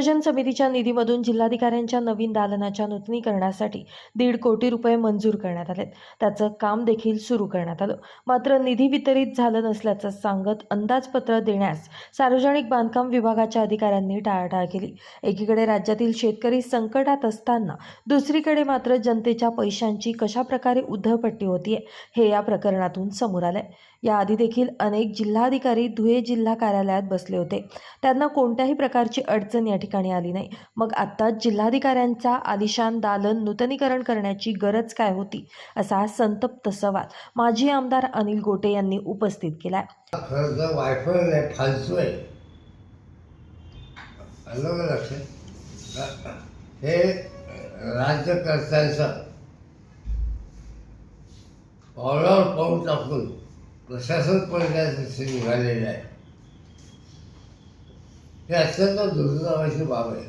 नियोजन समितीच्या निधीमधून जिल्हाधिकाऱ्यांच्या नवीन दालनाच्या नूतनीकरणासाठी 1.5 कोटी रुपये मंजूर करण्यात आले. त्याचं काम देखील सुरू करण्यात आलं. मात्र निधी वितरित झालं नसल्याचं सांगत अंदाजपत्र देण्यास सार्वजनिक बांधकाम विभागाच्या अधिकाऱ्यांनी टाळाटाळ केली. एकीकडे राज्यातील शेतकरी संकटात असताना दुसरीकडे मात्र जनतेच्या पैशांची कशाप्रकारे उधळपट्टी होतीये हे या प्रकरणातून समोर आलंय. याआधी देखील अनेक जिल्हाधिकारी धुळे जिल्हा कार्यालयात बसले होते. त्यांना कोणत्याही प्रकारची अडचण या ठिकाणी आली नाही. मग आता जिल्हाधिकाऱ्यांचा आलिशान दालन नूतनीकरण करण्याची गरज काय होती, असा संतप्त सवाल माजी आमदार अनिल गोटे यांनी उपस्थित केलाय. खरं तर वायफळ नाही, फालतू आहे. आलं का लक्षात? हे राज्यकर्त्यांचं पावलावर पाऊल टाकून प्रशासन पण त्यासाठी निघालेलं आहे. हे अत्यंत दुर्दैवाची बाब आहे.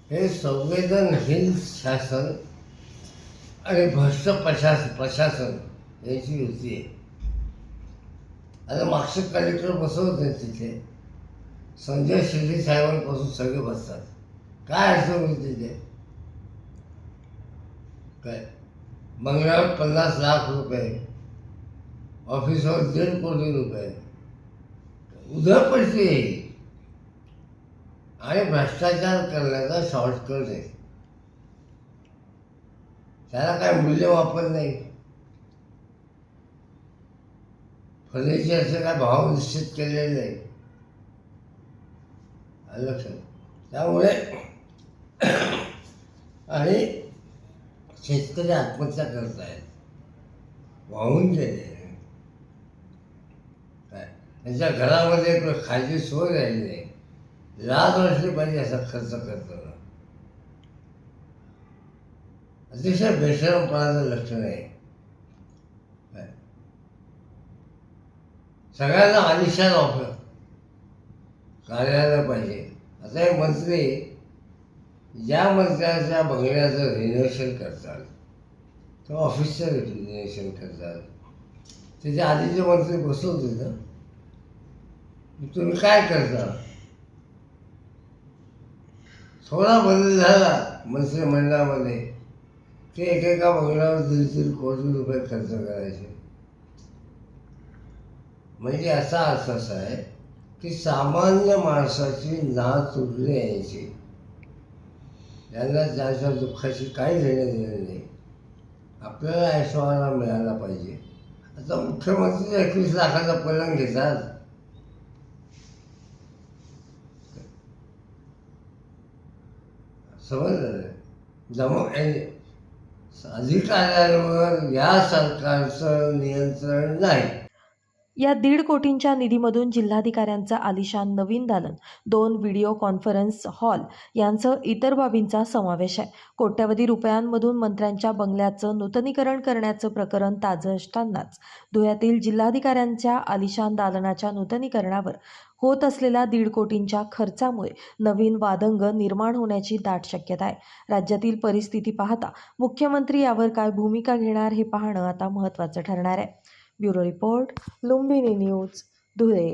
हे संवेदनहीन शासन आणि भ्रष्ट प्रशासन याची युती आहे. आता मागचे कलेक्टर बसवत नाही तिथे, संजय शिंदे साहेबांपासून सगळे बसतात. काय अडचण होती तिथे? काय बंगल्यावर 50 लाख रुपये, ऑफिसवर 1.5 कोटी रुपये, उधळपट्टी आणि भ्रष्टाचार करण्याचा शॉर्टकट आहे. त्याला काय मूल्यमापन नाही. फर्निचरचे काय भाव निश्चित केलेले नाही. लक्षात. त्यामुळे आणि शेतकरी आत्महत्या करत आहेत, वाहून गेले. काय त्यांच्या घरामध्ये खायची सोय राहिली नाही. लाज वाटली पाहिजे असा खर्च करताना. अतिशय बेशरमपणाचं लक्षण आहे. सगळ्यांना आलिशान ऑफर कार्यालय पाहिजे. आता हे मंत्री ज्या मंत्र्याच्या बंगल्याचं रिनोव्हेशन करतात किंवा ऑफिसचं रिनोव्हेशन करतात, त्याच्या आधीचे मंत्री बसवते ना, तुम्ही काय करता? थोडा बदल झाला मंत्रिमंडळामध्ये ते एकेका बंगल्यावर 1.5 कोटी रुपये खर्च करायचे. म्हणजे याचा अर्थ असा आहे की सामान्य माणसाची नाद तुटली यायची. यांना ज्याच्या दुःखाची काही घेणं देणं नाही. आपल्याला ऐशोआरा मिळाला पाहिजे. आता मुख्यमंत्री 21 लाखाचा पलंग घेतात. समजलं? अधिकाऱ्यांवर या सरकारचं नियंत्रण नाही. या 1.5 कोटींच्या निधीमधून जिल्हाधिकाऱ्यांचं आलिशान नवीन दालन, 2 व्हिडिओ कॉन्फरन्स हॉल यांसह इतर बाबींचा समावेश आहे. कोट्यवधी रुपयांमधून मंत्र्यांच्या बंगल्याचं नूतनीकरण करण्याचं प्रकरण ताजं असतानाच धुळ्यातील जिल्हाधिकाऱ्यांच्या आलिशान दालनाच्या नूतनीकरणावर होत असलेल्या 1.5 कोटींच्या खर्चामुळे नवीन वादंग निर्माण होण्याची दाट शक्यता आहे. राज्यातील परिस्थिती पाहता मुख्यमंत्री यावर काय भूमिका घेणार हे पाहणं आता महत्त्वाचं ठरणार आहे. Bureau report, Lumbini news, Dhule.